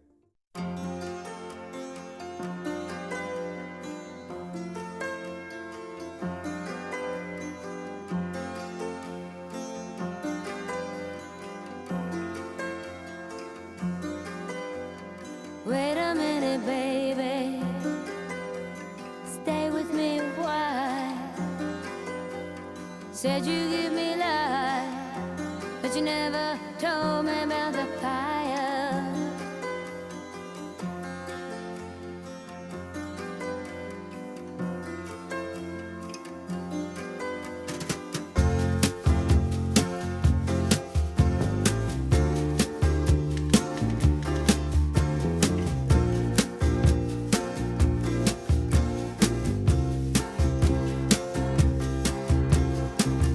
Wait a minute, baby. Stay with me a while. Said you give me life, but you never told me about the fire.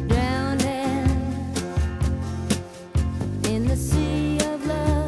Drowning in the sea of love.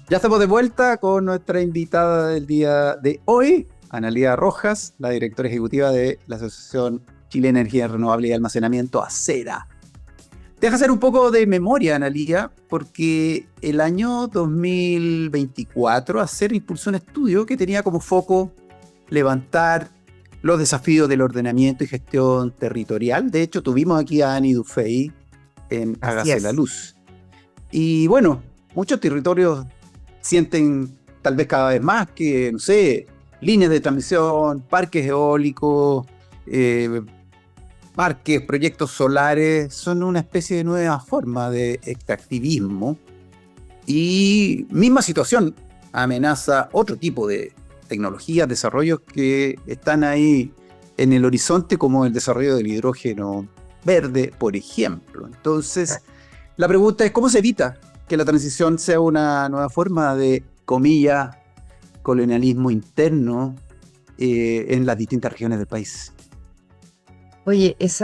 Ya estamos de vuelta con nuestra invitada del día de hoy, Analía Rojas, la directora ejecutiva de la Asociación Chile Energía Renovable y Almacenamiento, ACERA. Deja hacer un poco de memoria, Analía, porque el año 2024 ACERA impulsó un estudio que tenía como foco levantar los desafíos del ordenamiento y gestión territorial. De hecho, tuvimos aquí a Ani Dufey en Hágase la Luz. Y bueno, muchos territorios sienten tal vez cada vez más que, no sé, líneas de transmisión, parques eólicos, parques, proyectos solares, son una especie de nueva forma de extractivismo. Y misma situación amenaza otro tipo de tecnologías, desarrollos que están ahí en el horizonte, como el desarrollo del hidrógeno verde, por ejemplo. Entonces, la pregunta es, ¿cómo se evita que la transición sea una nueva forma de, comillas, colonialismo interno en las distintas regiones del país? Oye, el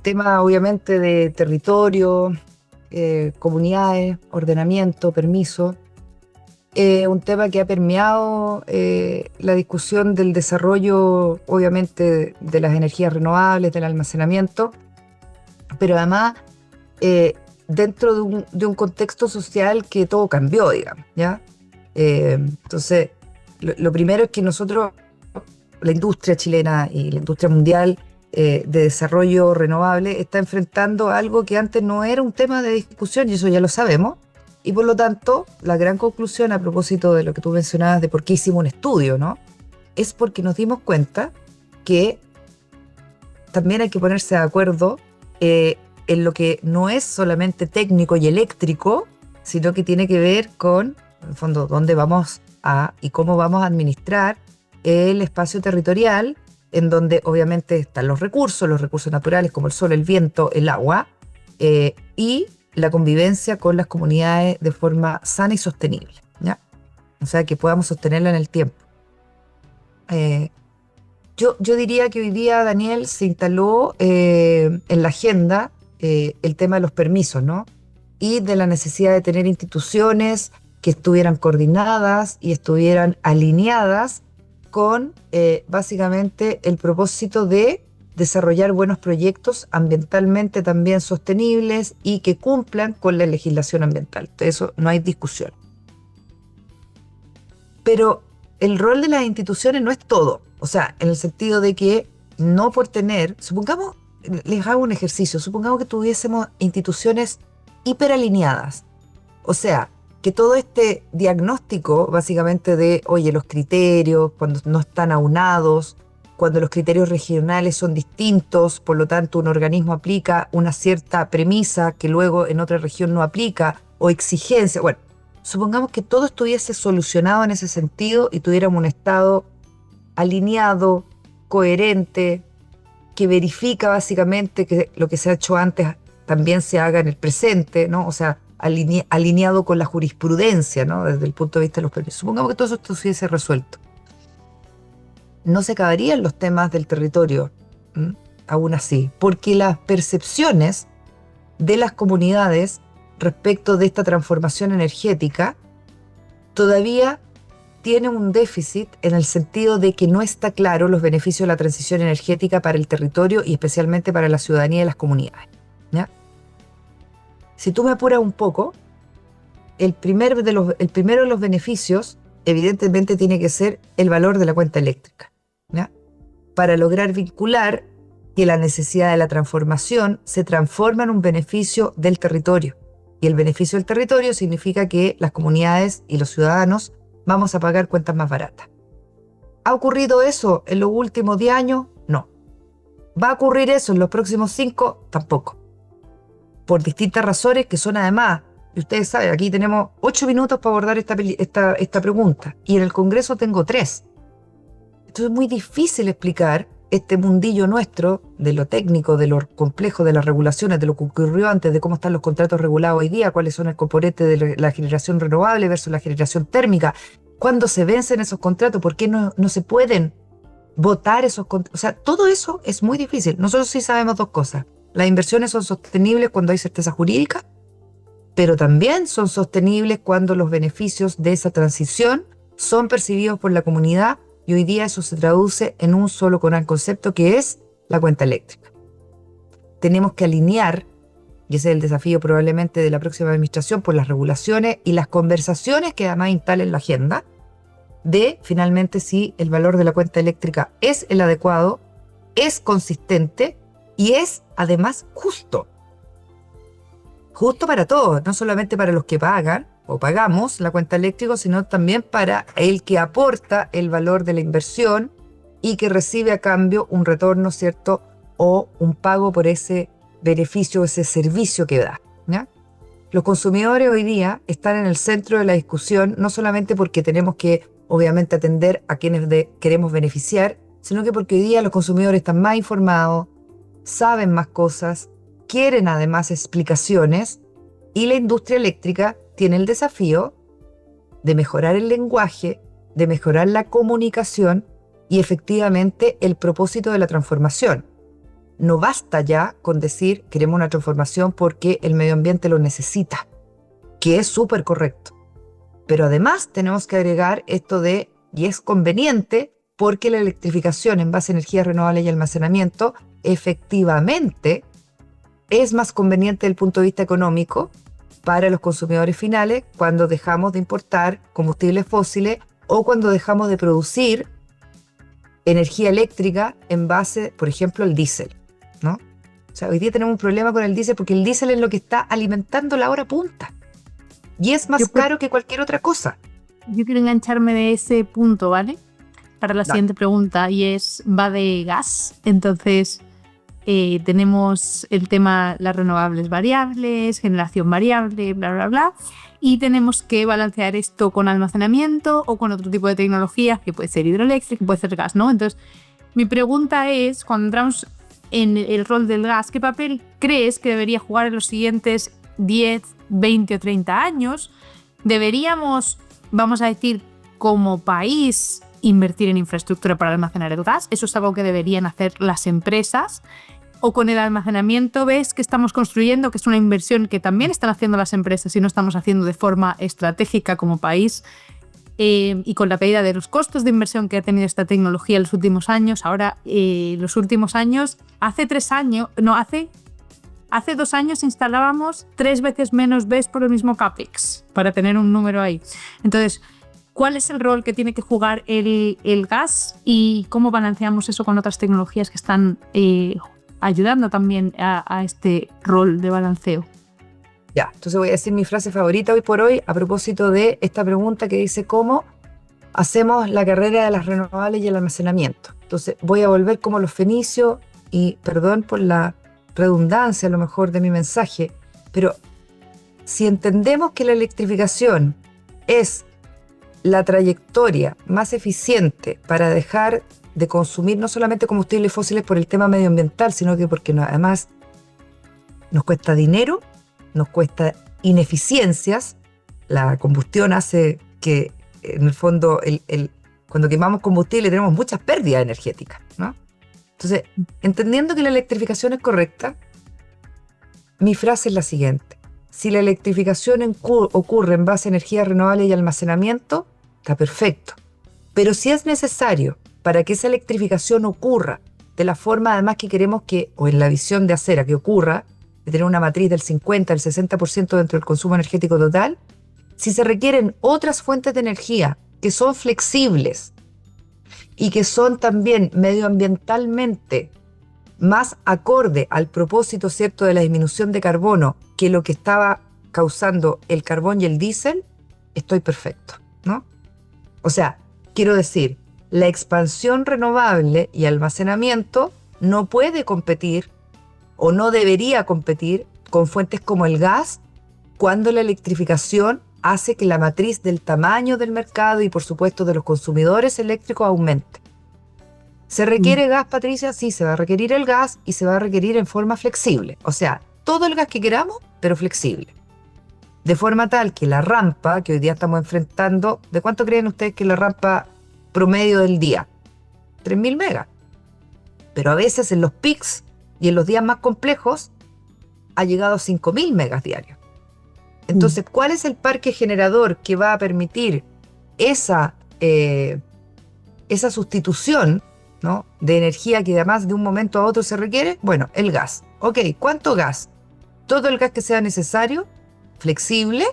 tema obviamente de territorio, comunidades, ordenamiento, permiso, un tema que ha permeado la discusión del desarrollo, obviamente, de las energías renovables, del almacenamiento, pero además dentro de un contexto social que todo cambió, digamos, ¿ya? Entonces, lo primero es que nosotros, la industria chilena y la industria mundial de desarrollo renovable, está enfrentando algo que antes no era un tema de discusión, y eso ya lo sabemos. Y por lo tanto, la gran conclusión a propósito de lo que tú mencionabas de por qué hicimos un estudio, ¿no? Es porque nos dimos cuenta que también hay que ponerse de acuerdo en lo que no es solamente técnico y eléctrico, sino que tiene que ver con, en el fondo, dónde vamos a y cómo vamos a administrar el espacio territorial, en donde obviamente están los recursos naturales como el sol, el viento, el agua, y la convivencia con las comunidades de forma sana y sostenible, ¿ya? O sea, que podamos sostenerla en el tiempo. Yo diría que hoy día, Daniel, se instaló en la agenda el tema de los permisos, ¿no? Y de la necesidad de tener instituciones que estuvieran coordinadas y estuvieran alineadas con básicamente el propósito de desarrollar buenos proyectos ambientalmente también sostenibles y que cumplan con la legislación ambiental. De eso no hay discusión. Pero el rol de las instituciones no es todo. O sea, en el sentido de que no por tener, supongamos, les hago un ejercicio, supongamos que tuviésemos instituciones hiperalineadas. O sea, que todo este diagnóstico básicamente de, oye, los criterios, cuando no están aunados, cuando los criterios regionales son distintos, por lo tanto un organismo aplica una cierta premisa que luego en otra región no aplica, o exigencia. Bueno, supongamos que todo estuviese solucionado en ese sentido y tuviéramos un Estado alineado, coherente, que verifica básicamente que lo que se ha hecho antes también se haga en el presente, ¿no? O sea, alineado con la jurisprudencia, ¿no? Desde el punto de vista de los permisos. Supongamos que todo eso estuviese resuelto. No se acabarían los temas del territorio, aún así, porque las percepciones de las comunidades respecto de esta transformación energética todavía tienen un déficit en el sentido de que no está claro los beneficios de la transición energética para el territorio y especialmente para la ciudadanía y las comunidades, ¿ya? Si tú me apuras un poco, el primero de los beneficios evidentemente tiene que ser el valor de la cuenta eléctrica, ¿ya? Para lograr vincular que la necesidad de la transformación se transforma en un beneficio del territorio. Y el beneficio del territorio significa que las comunidades y los ciudadanos vamos a pagar cuentas más baratas. ¿Ha ocurrido eso en los últimos 10 años? No. ¿Va a ocurrir eso en los próximos 5? Tampoco. Por distintas razones que son además, y ustedes saben, aquí tenemos 8 minutos para abordar esta pregunta, y en el Congreso tengo 3. Entonces es muy difícil explicar este mundillo nuestro, de lo técnico, de lo complejo, de las regulaciones, de lo que ocurrió antes, de cómo están los contratos regulados hoy día, cuáles son el componente de la generación renovable versus la generación térmica, cuándo se vencen esos contratos, por qué no se pueden votar esos contratos. O sea, todo eso es muy difícil. Nosotros sí sabemos 2 cosas. Las inversiones son sostenibles cuando hay certeza jurídica, pero también son sostenibles cuando los beneficios de esa transición son percibidos por la comunidad, y hoy día eso se traduce en un solo gran concepto, que es la cuenta eléctrica. Tenemos que alinear, y ese es el desafío probablemente de la próxima administración, por las regulaciones y las conversaciones que además instalen la agenda, de finalmente si el valor de la cuenta eléctrica es el adecuado, es consistente y es además justo. Justo para todos, no solamente para los que pagan o pagamos la cuenta eléctrica, sino también para el que aporta el valor de la inversión y que recibe a cambio un retorno, ¿cierto? O un pago por ese beneficio, ese servicio que da, ¿ya? Los consumidores hoy día están en el centro de la discusión, no solamente porque tenemos que, obviamente, atender a quienes queremos beneficiar, sino que porque hoy día los consumidores están más informados, saben más cosas, quieren además explicaciones, y la industria eléctrica tiene el desafío de mejorar el lenguaje, de mejorar la comunicación y efectivamente el propósito de la transformación. No basta ya con decir queremos una transformación porque el medio ambiente lo necesita, que es súper correcto. Pero además tenemos que agregar esto de, y es conveniente, porque la electrificación en base a energías renovables y almacenamiento efectivamente es más conveniente desde el punto de vista económico para los consumidores finales cuando dejamos de importar combustibles fósiles o cuando dejamos de producir energía eléctrica en base, por ejemplo, al diésel, ¿no? O sea, hoy día tenemos un problema con el diésel porque el diésel es lo que está alimentando la hora punta y es más caro que cualquier otra cosa. Yo quiero engancharme de ese punto, ¿vale? Para la Dale. siguiente pregunta, y va de gas. Entonces, tenemos el tema las renovables variables, generación variable, bla, bla, bla, y tenemos que balancear esto con almacenamiento o con otro tipo de tecnología, que puede ser hidroeléctrica, puede ser gas, ¿no? Entonces, mi pregunta es, cuando entramos en el rol del gas, ¿qué papel crees que debería jugar en los siguientes 10, 20 o 30 años? ¿Deberíamos, vamos a decir, como país, invertir en infraestructura para almacenar el gas? ¿Eso es algo que deberían hacer las empresas? ¿O con el almacenamiento ves que estamos construyendo, que es una inversión que también están haciendo las empresas y no estamos haciendo de forma estratégica como país? Y con la caída de los costos de inversión que ha tenido esta tecnología en los últimos años, ahora los últimos años, hace 2 años instalábamos 3 veces menos BESS por el mismo CAPEX, para tener un número ahí. Entonces, ¿cuál es el rol que tiene que jugar el gas y cómo balanceamos eso con otras tecnologías que están ayudando también a este rol de balanceo? Ya, entonces voy a decir mi frase favorita hoy por hoy a propósito de esta pregunta que dice cómo hacemos la carrera de las renovables y el almacenamiento. Entonces voy a volver como los fenicios y perdón por la redundancia a lo mejor de mi mensaje, pero si entendemos que la electrificación es la trayectoria más eficiente para dejar de consumir no solamente combustibles fósiles por el tema medioambiental, sino que porque además nos cuesta dinero, nos cuesta ineficiencias. La combustión hace que, en el fondo, cuando quemamos combustible tenemos muchas pérdidas energéticas, ¿no? Entonces, entendiendo que la electrificación es correcta, mi frase es la siguiente. Si la electrificación ocurre en base a energías renovables y almacenamiento, está perfecto. Pero si es necesario para que esa electrificación ocurra de la forma además que queremos que, o en la visión de Acera, que ocurra, de tener una matriz del 50 al 60% dentro del consumo energético total, si se requieren otras fuentes de energía que son flexibles y que son también medioambientalmente más acorde al propósito, ¿cierto?, de la disminución de carbono que lo que estaba causando el carbón y el diésel, estoy perfecto, ¿no? O sea, quiero decir, la expansión renovable y almacenamiento no puede competir o no debería competir con fuentes como el gas cuando la electrificación hace que la matriz del tamaño del mercado y por supuesto de los consumidores eléctricos aumente. ¿Se requiere gas, Patricia? Sí, se va a requerir el gas y se va a requerir en forma flexible. O sea, todo el gas que queramos, pero flexible. De forma tal que la rampa que hoy día estamos enfrentando, ¿de cuánto creen ustedes que es la rampa promedio del día? 3.000 megas. Pero a veces en los pics y en los días más complejos ha llegado a 5.000 megas diarios. Entonces, ¿cuál es el parque generador que va a permitir esa sustitución, ¿no?, de energía que además de un momento a otro se requiere? Bueno, el gas. Ok, ¿cuánto gas? Todo el gas que sea necesario, flexible,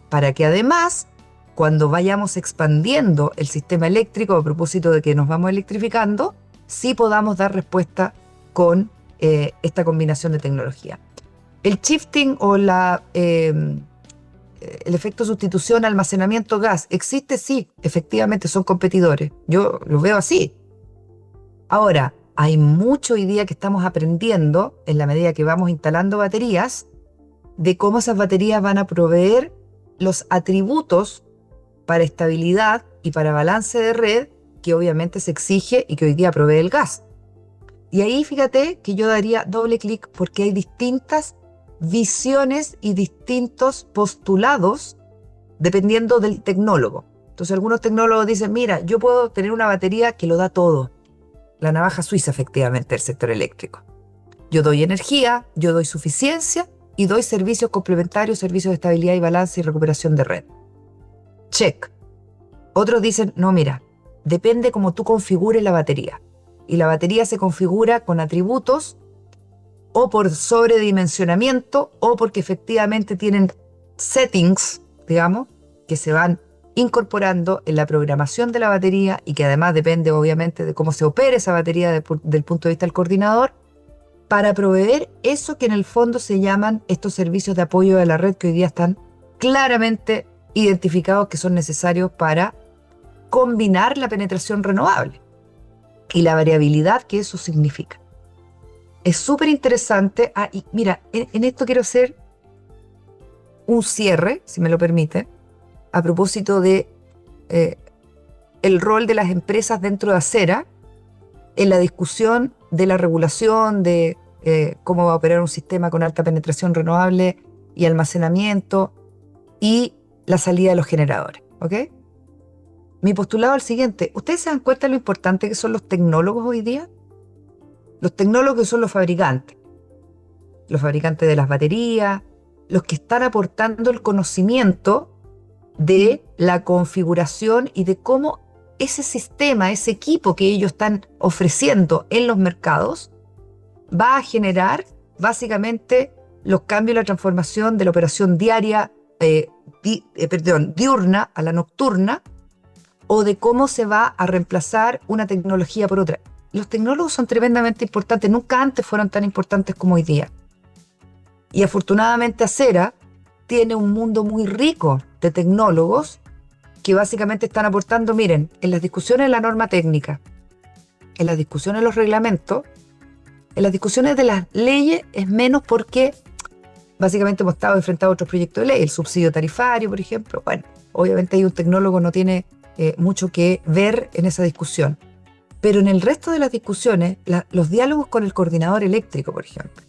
para que además, cuando vayamos expandiendo el sistema eléctrico a propósito de que nos vamos electrificando, sí podamos dar respuesta con esta combinación de tecnología. El shifting o el efecto sustitución, almacenamiento gas, ¿existe? Sí, efectivamente son competidores. Yo lo veo así. Ahora, hay mucho hoy día que estamos aprendiendo, en la medida que vamos instalando baterías, de cómo esas baterías van a proveer los atributos para estabilidad y para balance de red que obviamente se exige y que hoy día provee el gas. Y ahí fíjate que yo daría doble clic porque hay distintas visiones y distintos postulados dependiendo del tecnólogo. Entonces algunos tecnólogos dicen, mira, yo puedo tener una batería que lo da todo. La navaja suiza efectivamente del sector eléctrico. Yo doy energía, yo doy suficiencia y doy servicios complementarios, servicios de estabilidad y balance y recuperación de red. Check. Otros dicen, no, mira, depende cómo tú configures la batería. Y la batería se configura con atributos o por sobredimensionamiento o porque efectivamente tienen settings, digamos, que se van incorporando en la programación de la batería y que además depende obviamente de cómo se opere esa batería del punto de vista del coordinador, para proveer eso que en el fondo se llaman estos servicios de apoyo de la red que hoy día están claramente identificados que son necesarios para combinar la penetración renovable y la variabilidad que eso significa. Es súper interesante. Y mira, en esto quiero hacer un cierre, si me lo permite, a propósito de el rol de las empresas dentro de Acera en la discusión de la regulación, de cómo va a operar un sistema con alta penetración renovable y almacenamiento y la salida de los generadores, ¿ok? Mi postulado es el siguiente. ¿Ustedes se dan cuenta de lo importante que son los tecnólogos hoy día? Los tecnólogos son los fabricantes de las baterías, los que están aportando el conocimiento de la configuración y de cómo ese sistema, ese equipo que ellos están ofreciendo en los mercados va a generar básicamente los cambios y la transformación de la operación diaria, diurna a la nocturna, o de cómo se va a reemplazar una tecnología por otra. Los tecnólogos son tremendamente importantes, nunca antes fueron tan importantes como hoy día. Y afortunadamente Acera tiene un mundo muy rico de tecnólogos que básicamente están aportando, miren, en las discusiones de la norma técnica, en las discusiones de los reglamentos, en las discusiones de las leyes es menos porque básicamente hemos estado enfrentados a otros proyectos de ley, el subsidio tarifario, por ejemplo. Bueno, obviamente ahí un tecnólogo no tiene mucho que ver en esa discusión. Pero en el resto de las discusiones, los diálogos con el coordinador eléctrico, por ejemplo.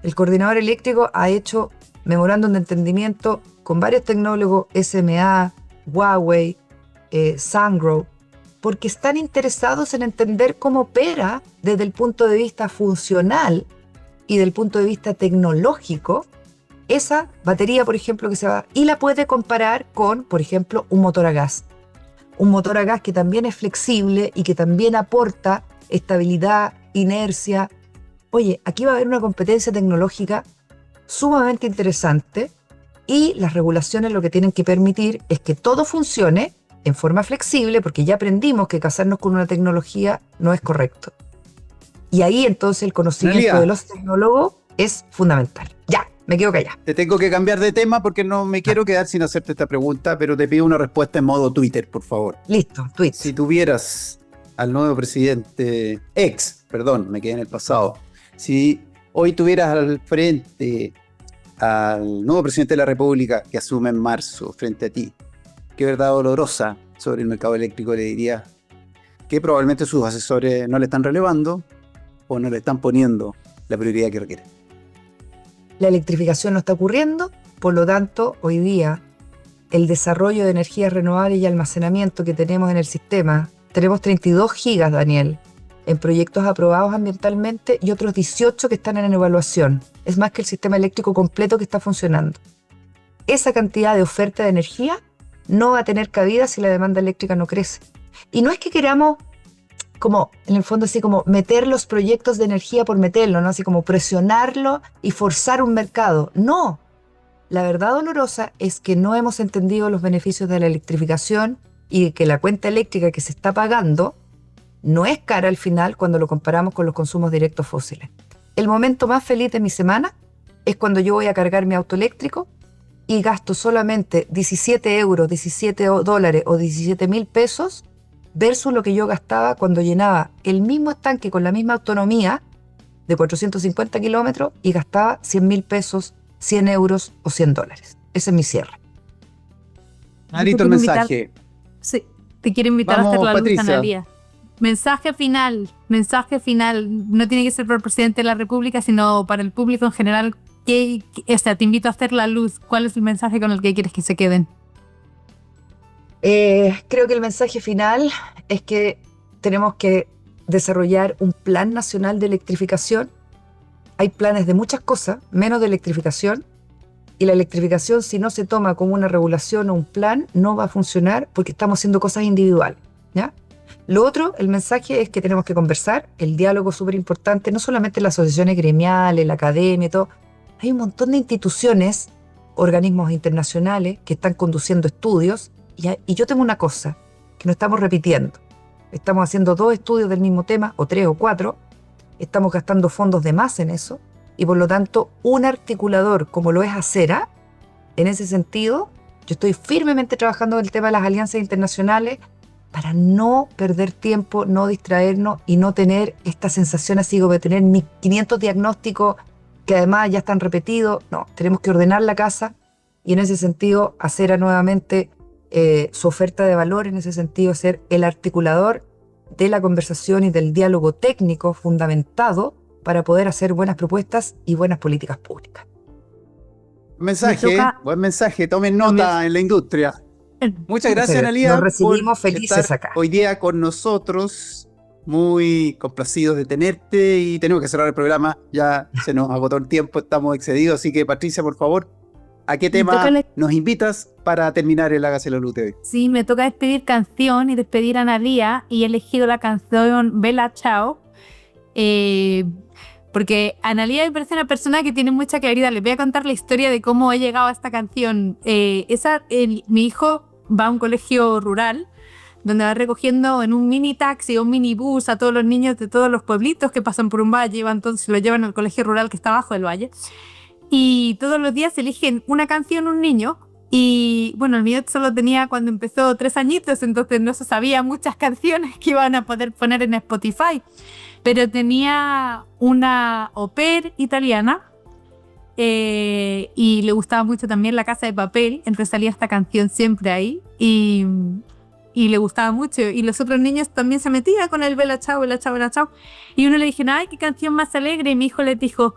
El coordinador eléctrico ha hecho memorándum de entendimiento con varios tecnólogos, SMA, Huawei, Sungrow, porque están interesados en entender cómo opera desde el punto de vista funcional y del punto de vista tecnológico esa batería, por ejemplo, que se va y la puede comparar con, por ejemplo, un motor a gas. Un motor a gas que también es flexible y que también aporta estabilidad, inercia. Oye, aquí va a haber una competencia tecnológica sumamente interesante y las regulaciones lo que tienen que permitir es que todo funcione en forma flexible, porque ya aprendimos que casarnos con una tecnología no es correcto. Y ahí entonces el conocimiento de los tecnólogos es fundamental. Ya, me quedo callada. Te tengo que cambiar de tema porque no me quiero quedar sin hacerte esta pregunta, pero te pido una respuesta en modo Twitter, por favor. Listo, tweet. Si tuvieras al nuevo presidente, me quedé en el pasado. Si hoy tuvieras al frente al nuevo presidente de la República que asume en marzo frente a ti, ¿qué verdad dolorosa sobre el mercado eléctrico le dirías que probablemente sus asesores no le están relevando o no le están poniendo la prioridad que requiere? La electrificación no está ocurriendo, por lo tanto, hoy día el desarrollo de energías renovables y almacenamiento que tenemos en el sistema, tenemos 32 gigas, Daniel, en proyectos aprobados ambientalmente y otros 18 que están en evaluación. Es más que el sistema eléctrico completo que está funcionando. esa cantidad de oferta de energía no va a tener cabida si la demanda eléctrica no crece. Y no es que queramos, como en el fondo, así como meter los proyectos de energía por meterlo, ¿no? Así como presionarlo y forzar un mercado. No. La verdad dolorosa es que no hemos entendido los beneficios de la electrificación y que la cuenta eléctrica que se está pagando no es cara al final cuando lo comparamos con los consumos directos fósiles. El momento más feliz de mi semana es cuando yo voy a cargar mi auto eléctrico y gasto solamente 17 euros, 17 dólares o 17.000 pesos versus lo que yo gastaba cuando llenaba el mismo estanque con la misma autonomía de 450 kilómetros y gastaba 100.000 pesos, 100 euros o 100 dólares. Ese es mi cierre. Marito, el mensaje. Sí, te quiero invitar Vamos, a hacer la Patricia. luz, Analía. Mensaje final. No tiene que ser para el presidente de la República, sino para el público en general. Te invito a hacer la luz. ¿Cuál es el mensaje con el que quieres que se queden? Creo que el mensaje final es que tenemos que desarrollar un plan nacional de electrificación. Hay planes de muchas cosas, menos de electrificación. Y la electrificación, si no se toma como una regulación o un plan, no va a funcionar porque estamos haciendo cosas individuales, ¿ya? Lo otro, el mensaje es que tenemos que conversar, el diálogo es súper importante, no solamente las asociaciones gremiales, la academia y todo. Hay un montón de instituciones, organismos internacionales que están conduciendo estudios y yo tengo una cosa que no estamos repitiendo. Estamos haciendo 2 estudios del mismo tema, o 3 o 4, estamos gastando fondos de más en eso y por lo tanto un articulador como lo es Acera, en ese sentido, yo estoy firmemente trabajando en el tema de las alianzas internacionales para no perder tiempo, no distraernos y no tener esta sensación así como de tener 500 diagnósticos que además ya están repetidos. No, tenemos que ordenar la casa y en ese sentido Acera nuevamente su oferta de valor, en ese sentido ser el articulador de la conversación y del diálogo técnico fundamentado para poder hacer buenas propuestas y buenas políticas públicas. Buen mensaje, tomen nota en la industria. Muchas gracias, Analía, Nos recibimos por felices estar acá. hoy día con nosotros. Muy complacidos de tenerte y tenemos que cerrar el programa. Ya se nos agotó el tiempo, estamos excedidos. Así que, Patricia, por favor, ¿a qué tema nos invitas para terminar el Hágase la Luz de hoy? Sí, me toca despedir canción y despedir a Analía y he elegido la canción Bella Ciao. Porque Analía me parece una persona que tiene mucha claridad. Les voy a contar la historia de cómo he llegado a esta canción. Mi hijo va a un colegio rural donde va recogiendo en un mini taxi o un minibús a todos los niños de todos los pueblitos que pasan por un valle, entonces lo llevan al colegio rural que está abajo del valle. Y todos los días eligen una canción un niño. Y bueno, el mío solo tenía cuando empezó 3 añitos, entonces no se sabía muchas canciones que iban a poder poner en Spotify. Pero tenía una au pair italiana y le gustaba mucho también La Casa de Papel, entonces salía esta canción siempre ahí y le gustaba mucho. Y los otros niños también se metían con el Bella Ciao, Bella Ciao, Bella Ciao. Y uno le dije, ay, qué canción más alegre. Y mi hijo le dijo,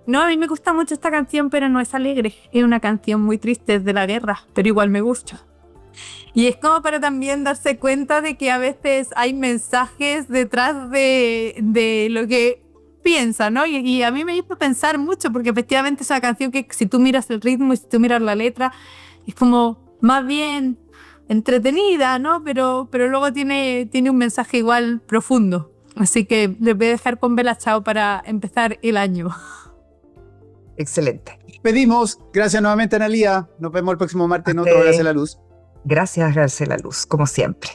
no, a mí me gusta mucho esta canción, pero no es alegre. Es una canción muy triste de la guerra, pero igual me gusta. Y es como para también darse cuenta de que a veces hay mensajes detrás de lo que piensa, ¿no? Y a mí me hizo pensar mucho, porque efectivamente es una canción que si tú miras el ritmo y si tú miras la letra, es como más bien entretenida, ¿no? Pero luego tiene un mensaje igual profundo. Así que les voy a dejar con Bella Ciao para empezar el año. Excelente. Pedimos, gracias nuevamente, Analía. Nos vemos el próximo martes en otro Hágase la Luz. Gracias, Hágase la Luz, como siempre.